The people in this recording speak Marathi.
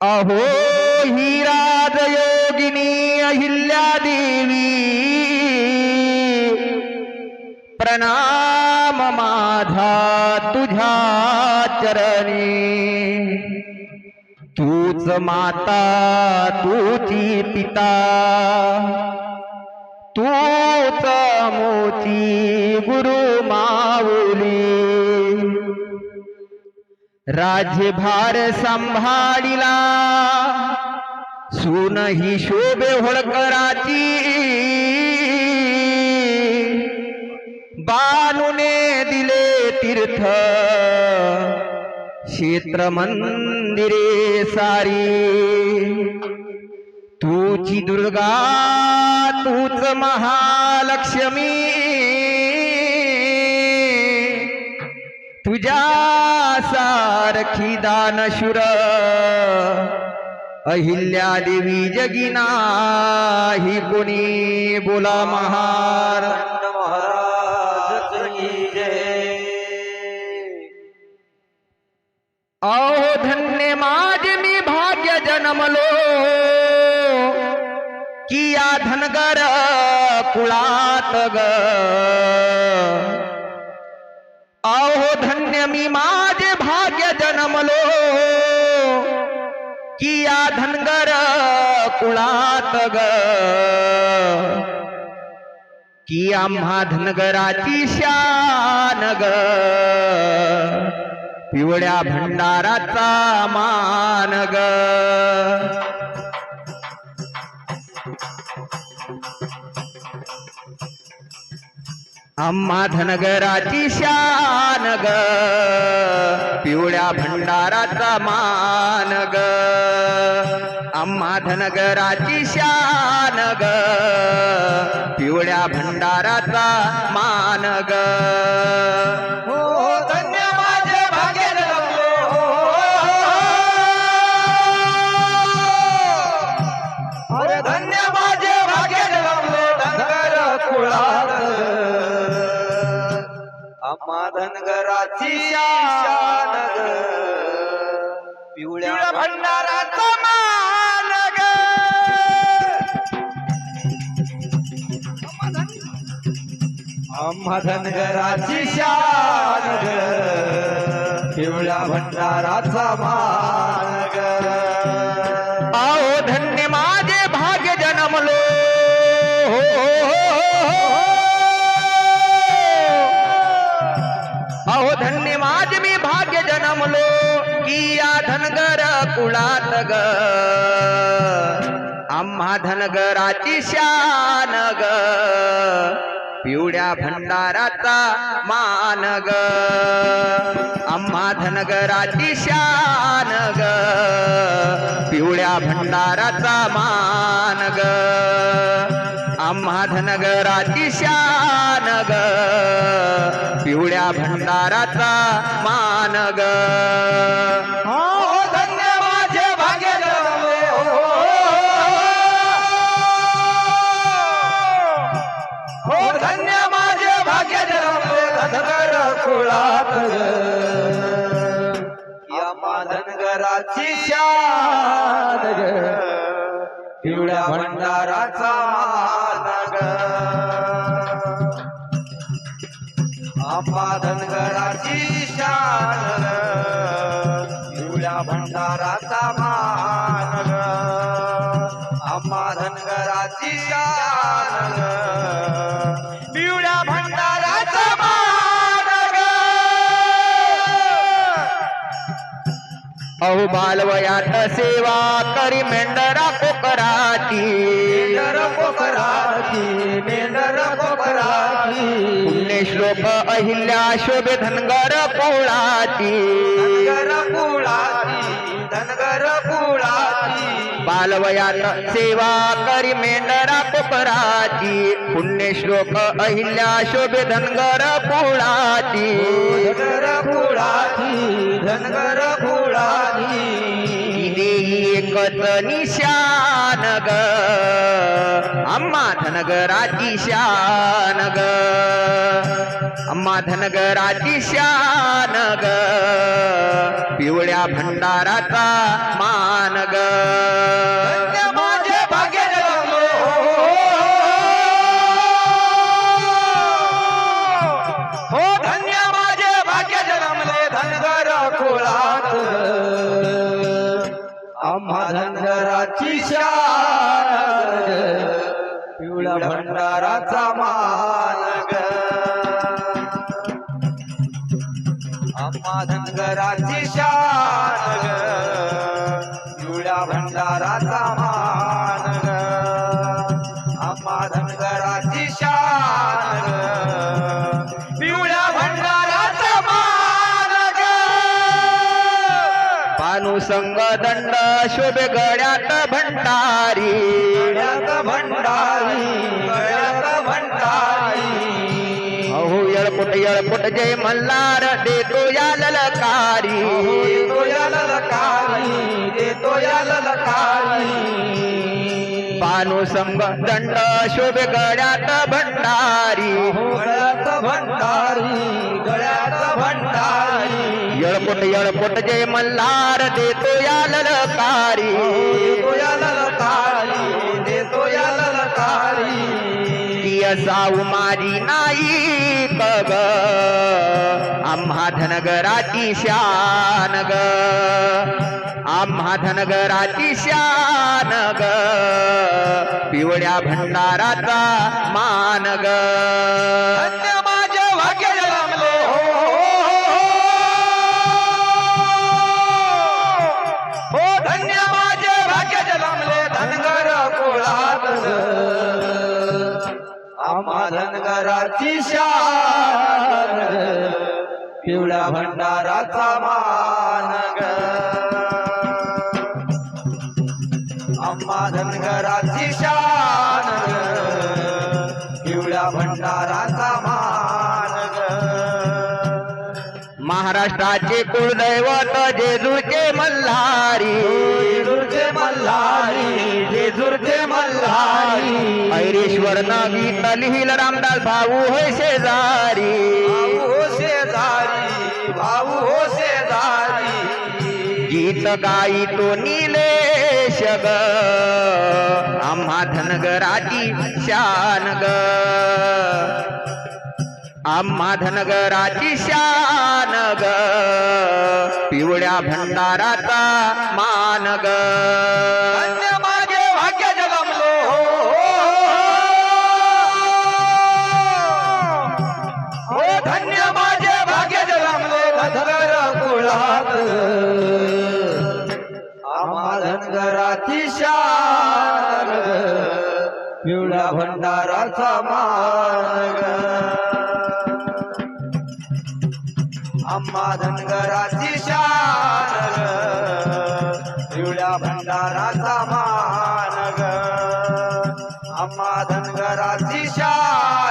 अहो ही राजयोगिनी अहिल्या देवी, प्रणाम माझा तुझ्या चरणी। तूच माता तूची पिता, तूच मोची गुरु माऊली। राज्यभार सांभाळिला सून ही शोभे होळकराची। बानुने दिले तीर्थ क्षेत्र मंदिरे सारी। तूची दुर्गा तूच महालक्ष्मी, तुझ्या सारखी दानशूर अहिल्या देवी जगी नाही कोणी। बोला महाराज की जय। अहो धन्य माझे मी भाग्य जन्मलो, की या धनगर कुळात ग। अहो धन्य मी माझे भाग्य जन्मलो, की या धनगर कुळात ग। की आम्हा धनगराची शान ग, पिवळ्या भंडाराचा मान ग। आम्हा धनगराची शान ग, पिवळ्या भंडाराचा मान ग। आम्हा धनगराची शान ग, पिवळ्या भंडाराचा मान ग। हो धन्य माझे भाग्य जन्मलो, अरे धन्य माझे भाग्य जन्मलो धनगर कुळात। आम्हा धनगराची शान ग, पिवळ्या भंडाराचा मान ग। आम्हा धनगराची शान ग, पिवळ्या भंडाराचा मान ग। आओ धन्य माझे भाग्य जन्मलो, अहो धन्य माझे मी भाग्य जन्मलो, की या धनगर कुळात ग। आम्हा धनगराची शान ग, पिवळ्या भंडाराचा मान ग। आम्हा धनगराची शान ग, पिवळ्या भंडाराचा मान ग। आम्हा धनगराची शान ग, पिवळ्या भंडाराचा मान ग। हो धन्य माझे भाग्य जन्मलो, हो धन्य माझे भाग्य जन्मलो धनगर कुळात ग। आम्हा धनगराची शान ग, पिवळ्या भंडाराचा मान ग। आम्हा धनगराची शान ग, पिवळ्या भंडाराचा मान ग। आम्हा धनगराची शान ग, पिवळ्या भंडाराचा मान ग। अहो बालवयात सेवा करी मेंढरा कोकराची, मेंढर कोकराची, मेंढर कोकराची। पुण्यश्लोक अहिल्या शोभे धनगर कुळाची, धनगर कुळाची, धनगर कुळाची। बालवयात सेवा करी मेंढरा कोकराची, पुण्यश्लोक अहिल्या शोभे धनगर कुळाची, धनगर कुळाची, धनगर कुळाची। एकच निशान ग, आम्हा धनगराची शान ग। आम्हा धनगराची शान ग, पिवळ्या भंडाराचा मान ग. धन्य माझे भाग्य जन्मलो हो धन्य माझे भाग्य जन्मले धनगर कुळात आम्हा धनगराची शान पिवळ्या भंडाराचा मान ग. आम्हा धनगराची शान ग पिवळ्या भंडाराचा मान ग. आम्हा धनगराची शान ग पिवळ्या भंडाराचा मान ग. पानुसंग दंड शोभे गळ्यात भंडारी, गळ्यात भंडारी गळ्यात भंडारी अहो येळपुट जय मल्हार देतो या ललकारी. देतो या ललकारी देतो या ललकारी. पानुसंग दंड शोभे गळ्यात भंडारी, गळ्यात भंडारी गळ्यात भंडारी येळपुट जय मल्हार देतो या ललकारी. देतो या ललकारी देतो या ललकारी. ती असाऊ माझी नाही बग आम्हा धनगराची शान ग. आम्हा धनगराची शान ग पिवळ्या भंडाराचा मान ग. धन्य माझे भाग्य जन्मले हो धन्य माझे भाग्य जन्मले धनगर कुळात आम्हा धनगराची शान पिवळ्या भंडाराचा मान ग. आम्हा धनगराची शान पिवळ्या भंडाराचा मान ग. महाराष्ट्राचे कुलदैवत जेजूरचे मल्हारी, जेजूरचे मल्हारी जेजूरचे मल्हारी. ऐरेश्वर गीत लिहिल रामदास भाऊ होय शेजारी. भाऊ हो शेजारी भाऊ हो शेजारी. गीत गाई तो नीलेश ग आम्हा धनगराची शान ग. आम्हा धनगराची शान ग पिवळ्या भंडाराचा मान ग. धन्य माझे भाग्य जन्मलो हो धन्य माझे भाग्य जन्मले धनगर कुळात आम्हा धनगराची शान पिवळ्या भंडाराचा मान ग. आम्हा धनगराची शान पिवळ्या भंडाराचा मान ग. आम्हा धनगराची शान